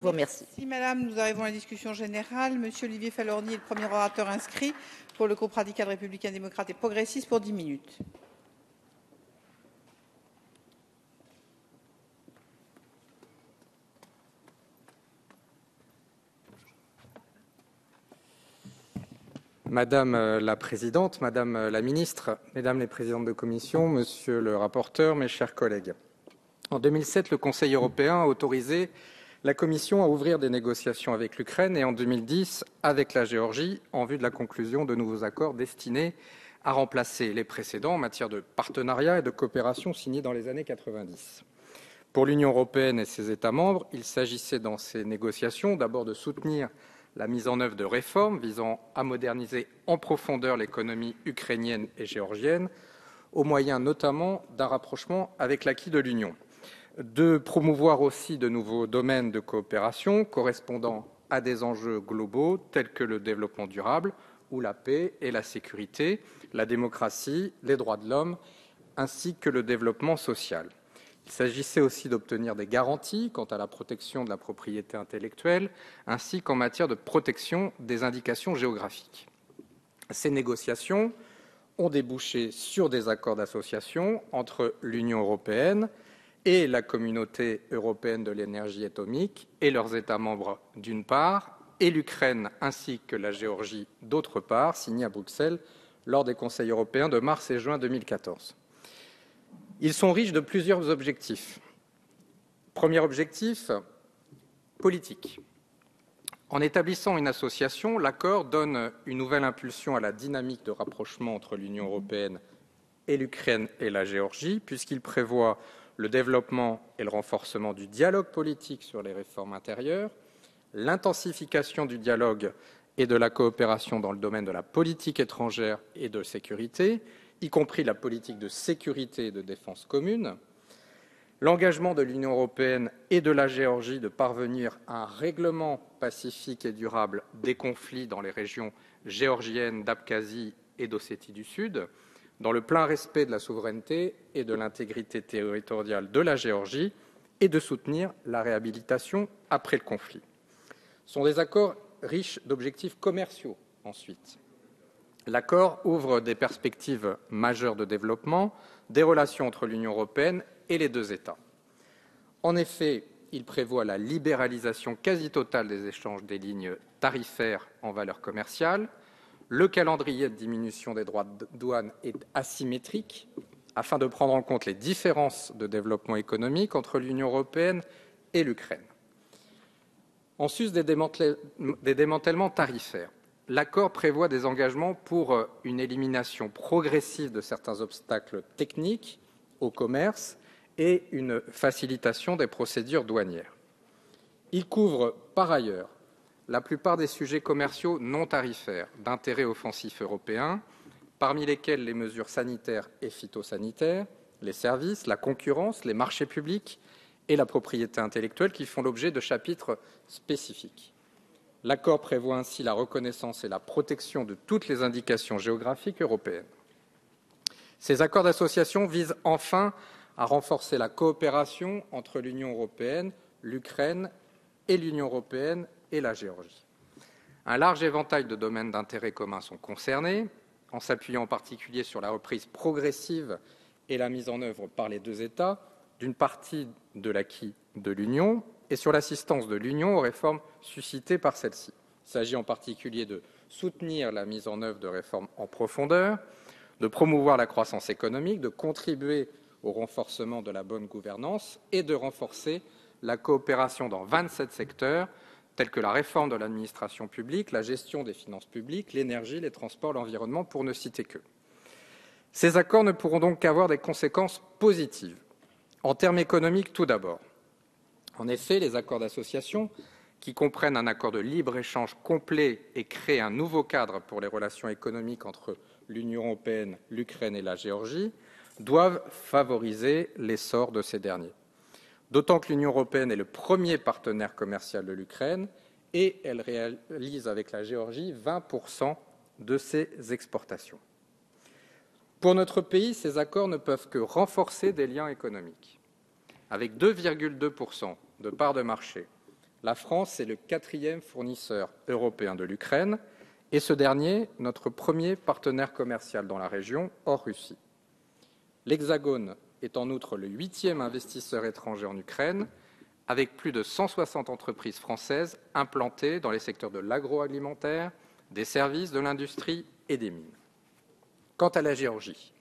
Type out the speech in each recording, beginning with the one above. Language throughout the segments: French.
vous remercie. Merci Madame. Nous arrivons à la discussion générale. Monsieur Olivier Falorni est le premier orateur inscrit pour le groupe radical républicain démocrate et progressiste pour 10 minutes. Madame la Présidente, Madame la Ministre, Mesdames les Présidentes de Commission, Monsieur le rapporteur, mes chers collègues. En 2007, le Conseil européen a autorisé la Commission à ouvrir des négociations avec l'Ukraine et en 2010 avec la Géorgie en vue de la conclusion de nouveaux accords destinés à remplacer les précédents en matière de partenariat et de coopération signés dans les années 90. Pour l'Union européenne et ses États membres, il s'agissait dans ces négociations d'abord de soutenir la mise en œuvre de réformes visant à moderniser en profondeur l'économie ukrainienne et géorgienne, au moyen notamment d'un rapprochement avec l'acquis de l'Union, de promouvoir aussi de nouveaux domaines de coopération correspondant à des enjeux globaux tels que le développement durable ou la paix et la sécurité, la démocratie, les droits de l'homme, ainsi que le développement social. Il s'agissait aussi d'obtenir des garanties quant à la protection de la propriété intellectuelle, ainsi qu'en matière de protection des indications géographiques. Ces négociations ont débouché sur des accords d'association entre l'Union européenne et la Communauté européenne de l'énergie atomique et leurs États membres d'une part, et l'Ukraine ainsi que la Géorgie d'autre part, signés à Bruxelles lors des Conseils européens de mars et juin 2014. Ils sont riches de plusieurs objectifs. Premier objectif, politique. En établissant une association, l'accord donne une nouvelle impulsion à la dynamique de rapprochement entre l'Union européenne et l'Ukraine et la Géorgie, puisqu'il prévoit le développement et le renforcement du dialogue politique sur les réformes intérieures, l'intensification du dialogue et de la coopération dans le domaine de la politique étrangère et de sécurité, y compris la politique de sécurité et de défense commune, l'engagement de l'Union européenne et de la Géorgie de parvenir à un règlement pacifique et durable des conflits dans les régions géorgiennes d'Abkhazie et d'Ossétie du Sud, dans le plein respect de la souveraineté et de l'intégrité territoriale de la Géorgie, et de soutenir la réhabilitation après le conflit. Ce sont des accords riches d'objectifs commerciaux ensuite. L'accord ouvre des perspectives majeures de développement des relations entre l'Union européenne et les deux États. En effet, il prévoit la libéralisation quasi totale des échanges des lignes tarifaires en valeur commerciale. Le calendrier de diminution des droits de douane est asymétrique afin de prendre en compte les différences de développement économique entre l'Union européenne et l'Ukraine. En sus des démantèlements tarifaires, l'accord prévoit des engagements pour une élimination progressive de certains obstacles techniques au commerce et une facilitation des procédures douanières. Il couvre par ailleurs la plupart des sujets commerciaux non tarifaires d'intérêt offensif européen, parmi lesquels les mesures sanitaires et phytosanitaires, les services, la concurrence, les marchés publics et la propriété intellectuelle qui font l'objet de chapitres spécifiques. L'accord prévoit ainsi la reconnaissance et la protection de toutes les indications géographiques européennes. Ces accords d'association visent enfin à renforcer la coopération entre l'Union européenne, l'Ukraine et l'Union européenne et la Géorgie. Un large éventail de domaines d'intérêt commun sont concernés, en s'appuyant en particulier sur la reprise progressive et la mise en œuvre par les deux États d'une partie de l'acquis de l'Union et sur l'assistance de l'Union aux réformes suscitées par celle-ci. Il s'agit en particulier de soutenir la mise en œuvre de réformes en profondeur, de promouvoir la croissance économique, de contribuer au renforcement de la bonne gouvernance et de renforcer la coopération dans 27 secteurs tels que la réforme de l'administration publique, la gestion des finances publiques, l'énergie, les transports, l'environnement, pour ne citer que. Ces accords ne pourront donc qu'avoir des conséquences positives. En termes économiques, tout d'abord. En effet, les accords d'association, qui comprennent un accord de libre-échange complet et créent un nouveau cadre pour les relations économiques entre l'Union européenne, l'Ukraine et la Géorgie, doivent favoriser l'essor de ces derniers. D'autant que l'Union européenne est le premier partenaire commercial de l'Ukraine et elle réalise avec la Géorgie 20% de ses exportations. Pour notre pays, ces accords ne peuvent que renforcer des liens économiques. Avec 2,2% de part de marché La France est le 4e fournisseur européen de l'Ukraine et ce dernier, notre premier partenaire commercial dans la région, hors Russie. L'Hexagone est en outre le 8e investisseur étranger en Ukraine, avec plus de 160 entreprises françaises implantées dans les secteurs de l'agroalimentaire, des services, de l'industrie et des mines. Quant à la Géorgie,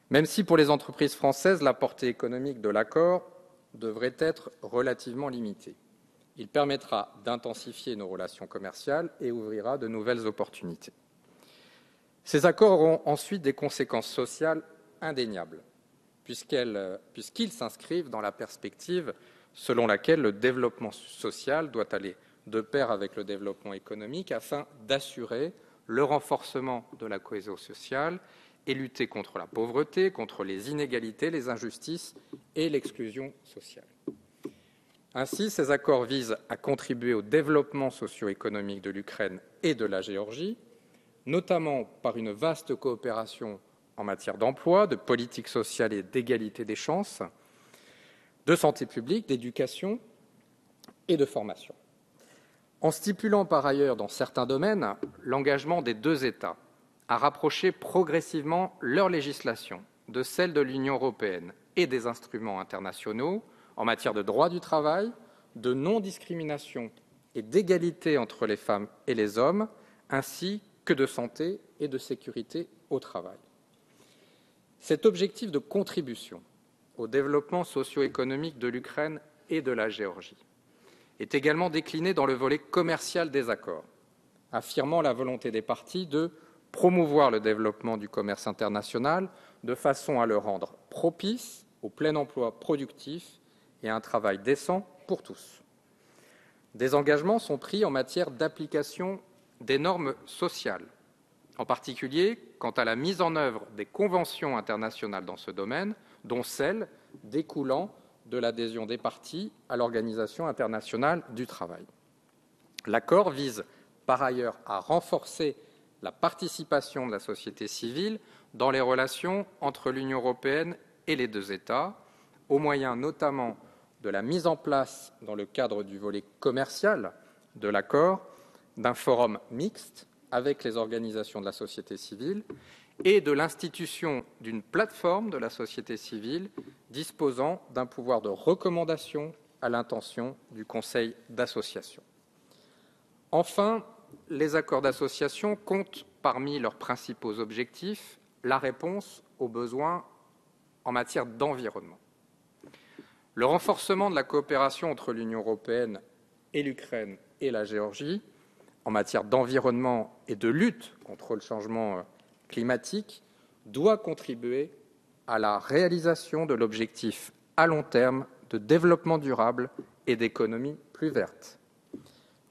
même si pour les entreprises françaises, la portée économique de l'accord devrait être relativement limitée, il permettra d'intensifier nos relations commerciales et ouvrira de nouvelles opportunités. Ces accords auront ensuite des conséquences sociales indéniables, puisqu'ils s'inscrivent dans la perspective selon laquelle le développement social doit aller de pair avec le développement économique afin d'assurer le renforcement de la cohésion sociale et lutter contre la pauvreté, contre les inégalités, les injustices et l'exclusion sociale. Ainsi, ces accords visent à contribuer au développement socio-économique de l'Ukraine et de la Géorgie, notamment par une vaste coopération en matière d'emploi, de politique sociale et d'égalité des chances, de santé publique, d'éducation et de formation. En stipulant par ailleurs dans certains domaines l'engagement des deux États à rapprocher progressivement leur législation de celle de l'Union européenne et des instruments internationaux en matière de droit du travail, de non-discrimination et d'égalité entre les femmes et les hommes, ainsi que de santé et de sécurité au travail. Cet objectif de contribution au développement socio-économique de l'Ukraine et de la Géorgie est également décliné dans le volet commercial des accords, affirmant la volonté des parties de promouvoir le développement du commerce international de façon à le rendre propice au plein emploi productif et à un travail décent pour tous. Des engagements sont pris en matière d'application des normes sociales, en particulier quant à la mise en œuvre des conventions internationales dans ce domaine, dont celles découlant de l'adhésion des parties à l'Organisation internationale du travail. L'accord vise par ailleurs à renforcer la participation de la société civile dans les relations entre l'Union européenne et les deux États, au moyen notamment de la mise en place, dans le cadre du volet commercial de l'accord, d'un forum mixte avec les organisations de la société civile et de l'institution d'une plateforme de la société civile disposant d'un pouvoir de recommandation à l'intention du Conseil d'association. Enfin, les accords d'association comptent parmi leurs principaux objectifs la réponse aux besoins en matière d'environnement. Le renforcement de la coopération entre l'Union européenne et l'Ukraine et la Géorgie en matière d'environnement et de lutte contre le changement climatique doit contribuer à la réalisation de l'objectif à long terme de développement durable et d'économie plus verte.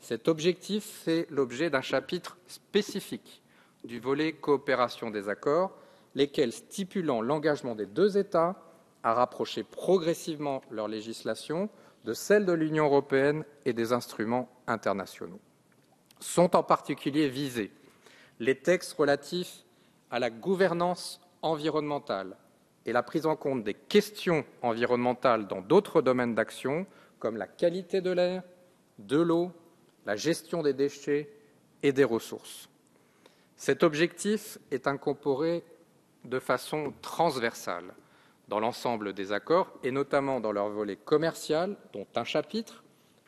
Cet objectif fait l'objet d'un chapitre spécifique du volet coopération des accords, lesquels stipulant l'engagement des deux États à rapprocher progressivement leur législation de celle de l'Union européenne et des instruments internationaux. Sont en particulier visés les textes relatifs à la gouvernance environnementale et la prise en compte des questions environnementales dans d'autres domaines d'action, comme la qualité de l'air, de l'eau, la gestion des déchets et des ressources. Cet objectif est incorporé de façon transversale dans l'ensemble des accords, et notamment dans leur volet commercial, dont un chapitre,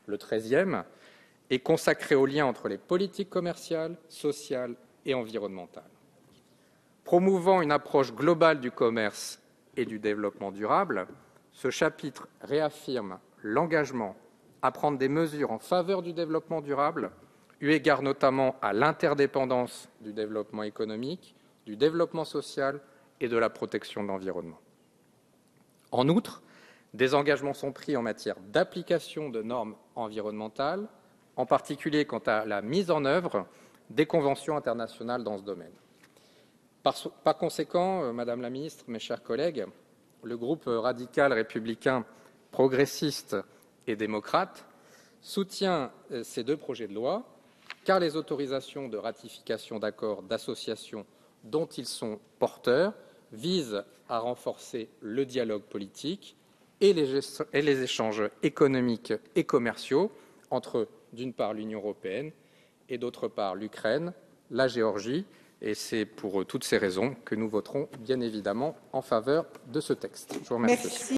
le 13e, est consacré au lien entre les politiques commerciales, sociales et environnementales. Promouvant une approche globale du commerce et du développement durable, ce chapitre réaffirme l'engagement à prendre des mesures en faveur du développement durable, eu égard notamment à l'interdépendance du développement économique, du développement social et de la protection de l'environnement. En outre, des engagements sont pris en matière d'application de normes environnementales, en particulier quant à la mise en œuvre des conventions internationales dans ce domaine. Par conséquent, Madame la Ministre, mes chers collègues, le groupe radical républicain progressiste et démocrate soutient ces deux projets de loi, car les autorisations de ratification d'accords d'association dont ils sont porteurs visent à renforcer le dialogue politique et les échanges économiques et commerciaux entre, d'une part, l'Union européenne et, d'autre part, l'Ukraine, la Géorgie. Et c'est pour toutes ces raisons que nous voterons bien évidemment en faveur de ce texte. Je vous remercie. Merci.